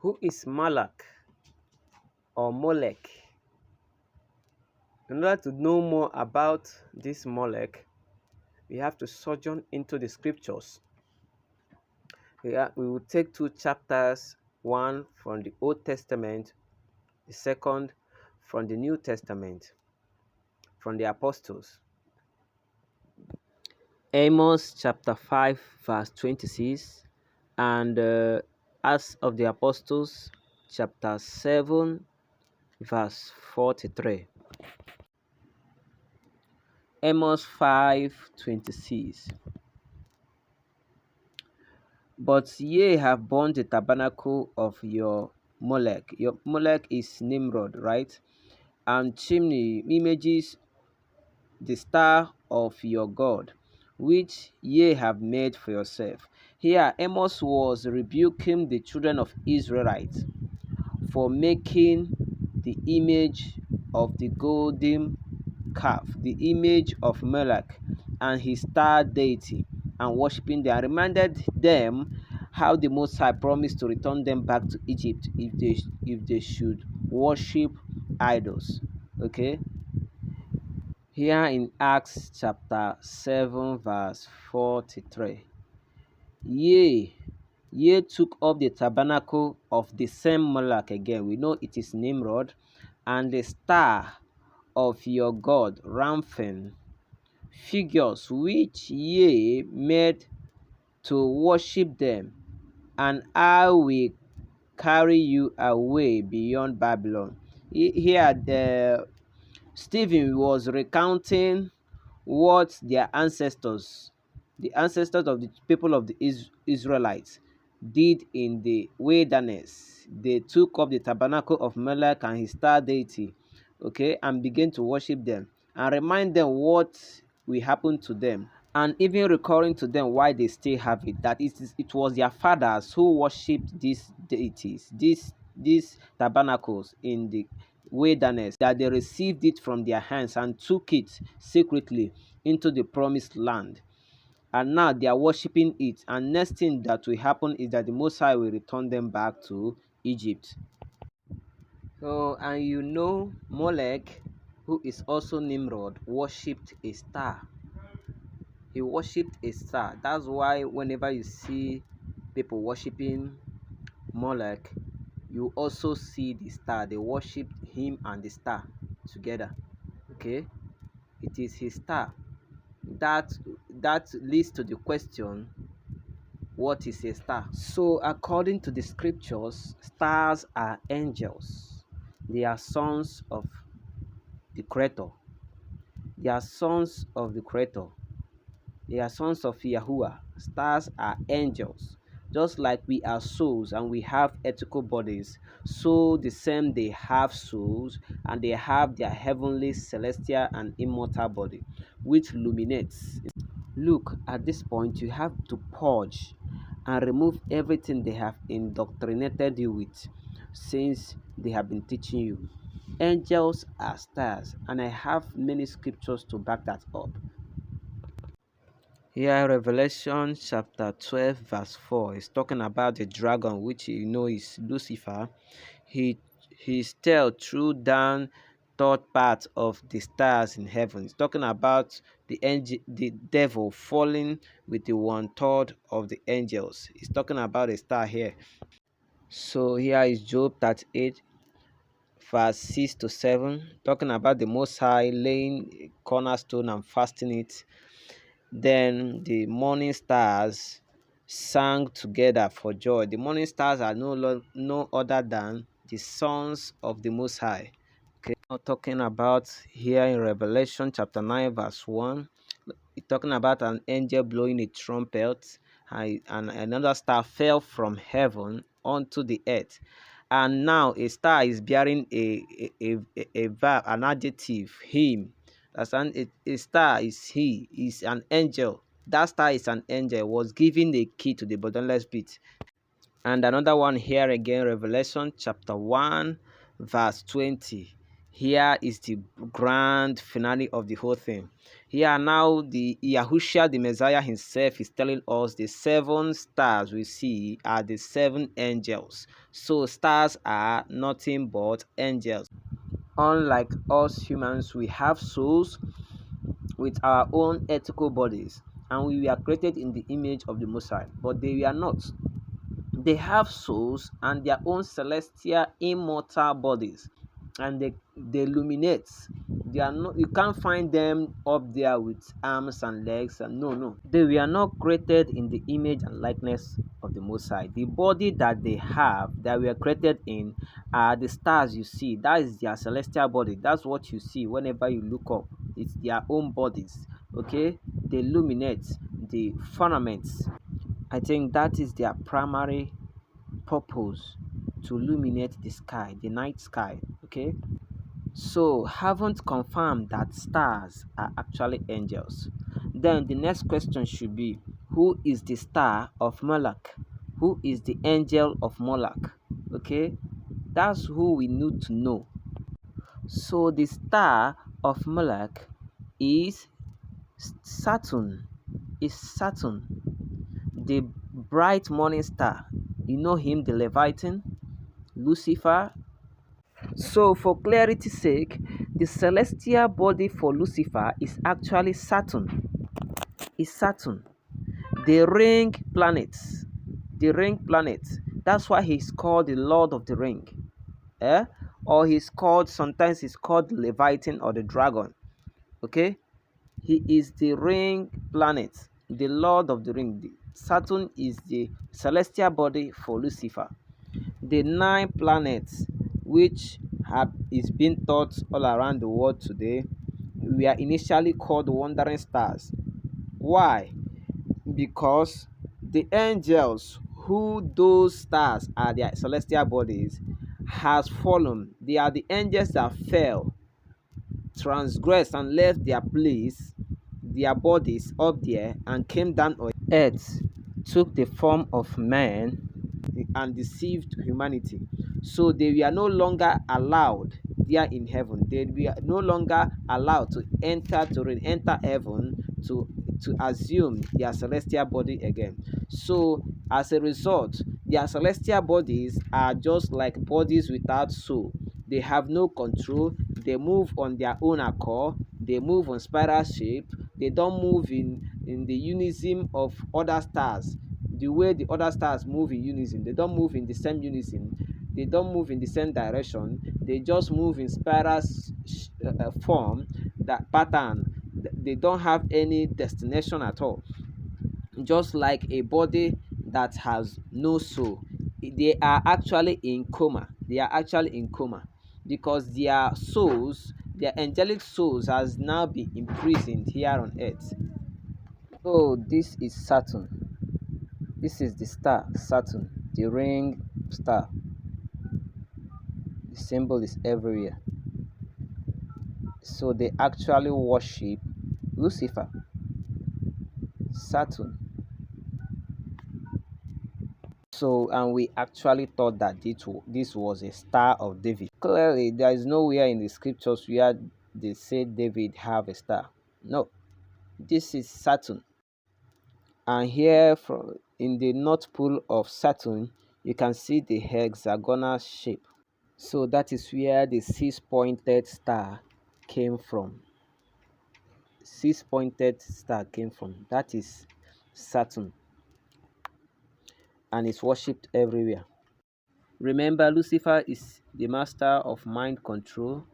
Who is Malak or Molech? In order to know more about this Molech, we have to sojourn into the scriptures. We will take two chapters, one from the Old Testament, the second from the New Testament, from the Apostles. Amos chapter 5 verse 26 and Acts of the Apostles chapter 7 verse 43. Amos 5:26. But ye have burned the tabernacle of your Molech. Your Molech is Nimrod, right? And chimney images the star of your God, which ye have made for yourself. Here Amos was rebuking the children of Israelites for making the image of the golden calf, the image of Molech and his star deity, and worshiping them, and reminded them how the Most High promised to return them back to Egypt if they should worship idols. Okay, here in Acts chapter 7 verse 43. Ye took up the tabernacle of the same Moloch again. We know it is Nimrod, and the star of your god Ramphan, figures which ye made to worship them, and I will carry you away beyond Babylon. Here, Stephen was recounting what their ancestors, the ancestors of the people of the Israelites, did in the wilderness. They took up the tabernacle of Molech and his star deity, okay, and began to worship them and remind them what will happen to them, and even recurring to them why they still have it. That it was their fathers who worshipped these deities, these tabernacles in the wilderness, that they received it from their hands and took it secretly into the promised land, and now they are worshiping it. And next thing that will happen is that the Most High will return them back to Egypt. So, and you know, Molech, who is also Nimrod, worshipped a star. He worshipped a star. That's why whenever you see people worshipping Molech, you also see the star. They worship him and the star together. Okay, it is his star. That leads to the question, what is a star? So according to the scriptures, stars are angels. They are sons of the creator. They are sons of the creator. They are sons of Yahuwah. Stars are angels. Just like we are souls and we have ethical bodies, so the same they have souls and they have their heavenly, celestial, and immortal body, which illuminates. Look, at this point, you have to purge and remove everything they have indoctrinated you with since they have been teaching you. Angels are stars, and I have many scriptures to back that up. Here, Revelation chapter 12, verse 4 is talking about the dragon, which you know is Lucifer. His tail threw down third part of the stars in heaven. It's talking about the devil falling with the 1/3 of the angels. It's talking about a star here. So here is Job 38, verse 6 to 7, talking about the Most High laying a cornerstone and fastening it. Then the morning stars sang together for joy. The morning stars are no other than the sons of the Most High. Okay, now talking about here in Revelation chapter 9, verse 1, it's talking about an angel blowing a trumpet, and another star fell from heaven onto the earth. And now a star is bearing a verb, an adjective, him. That's a star is an angel. That star is an angel, was given the key to the bottomless pit. And another one here again, Revelation chapter 1, verse 20. Here is the grand finale of the whole thing. Here now, the Yahushua, the Messiah himself, is telling us the 7 stars we see are the 7 angels. So stars are nothing but angels. Unlike us humans, we have souls with our own ethical bodies, and we were created in the image of the Most High, but they were not. They have souls and their own celestial immortal bodies, and they illuminate. They are not, you can't find them up there with arms and legs, and no, they were not created in the image and likeness of the Most High. The body that they have, that were created in, are the stars you see. That is their celestial body. That's what you see whenever you look up. It's their own bodies. Okay, they illuminate the firmaments. I think that is their primary purpose, to illuminate the sky, the night sky. Okay, so haven't confirmed that stars are actually angels. Then the next question should be, who is the star of Moloch? Who is the angel of Moloch? Okay, that's who we need to know. So the star of Moloch is Saturn. Is Saturn, the bright morning star. You know him, the Leviathan, Lucifer. So for clarity's sake, the celestial body for Lucifer is actually Saturn. Is Saturn, the ring planet. The ring planet. That's why he's called the Lord of the Ring. Eh? Or sometimes he's called Leviathan or the dragon. Okay? He is the ring planet, the Lord of the Ring. Saturn is the celestial body for Lucifer. The 9 planets which is being taught all around the world today were initially called wandering stars. Why? Because the angels, who those stars are their celestial bodies, has fallen. They are the angels that fell, transgressed, and left their place, their bodies up there, and came down on earth, took the form of man, and deceived humanity. So they were no longer allowed there in heaven. They were no longer allowed to enter heaven to assume their celestial body again. So as a result, their celestial bodies are just like bodies without soul. They have no control. They move on their own accord. They move on spiral shape. They don't move in the unison of other stars. The way the other stars move in unison, they don't move in the same unison. They don't move in the same direction. They just move in spiral form, that pattern. They don't have any destination at all. Just like a body that has no soul, they are actually in coma. They are actually in coma because their souls, their angelic souls, has now been imprisoned here on earth. So this is Saturn. This is the star Saturn, the ring star. The symbol is everywhere. So they actually worship Lucifer, Saturn. So, and we actually thought that this was a star of David. Clearly, there is nowhere in the scriptures where they say David have a star. No, this is Saturn. And here, from in the north pole of Saturn, you can see the hexagonal shape. So that is where the 6-pointed star came from. 6-pointed star came from. That is Saturn, and is worshipped everywhere. Remember, Lucifer is the master of mind control.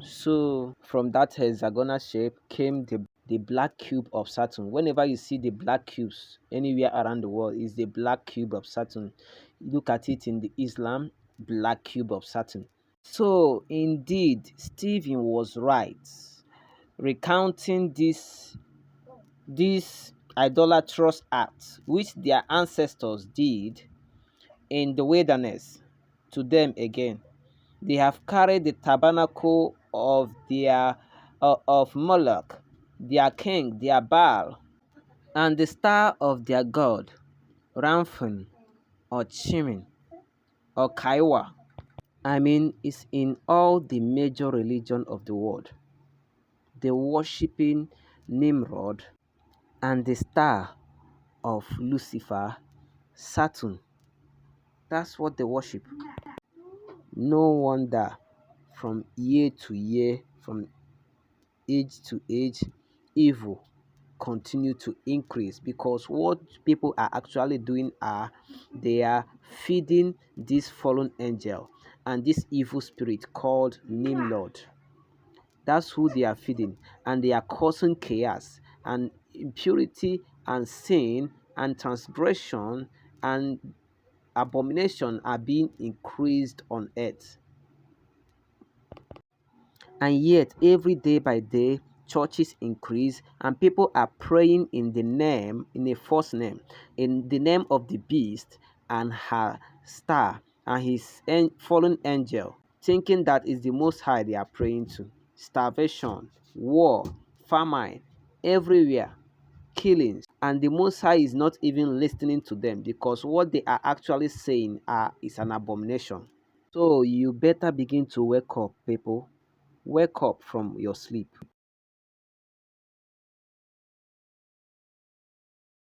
So from that hexagonal shape came the black cube of Saturn. Whenever you see the black cubes anywhere around the world, is the black cube of Saturn. Look at it in the Islam, black cube of Saturn. So indeed, Stephen was right, recounting this idolatrous act which their ancestors did in the wilderness to them again. They have carried the tabernacle of their of Moloch, their king, their Baal, and the star of their god, Ramphon or Chimin or Kaiwa, I mean, it's in all the major religion of the world. They worshiping Nimrod and the star of Lucifer, Saturn. That's what they worship. No wonder from year to year, from age to age, evil continue to increase because what people are actually doing are they are feeding this fallen angel and this evil spirit called Nimrod. That's who they are feeding, and they are causing chaos and impurity and sin and transgression and abomination are being increased on earth. And yet, every day by day, churches increase and people are praying in the name, in a false name, in the name of the beast and her star and his fallen angel, thinking that is the most high they are praying to. Starvation, war, famine, everywhere, killings, and the most high is not even listening to them because what they are actually saying is an abomination. So you better begin to wake up, people. Wake up from your sleep.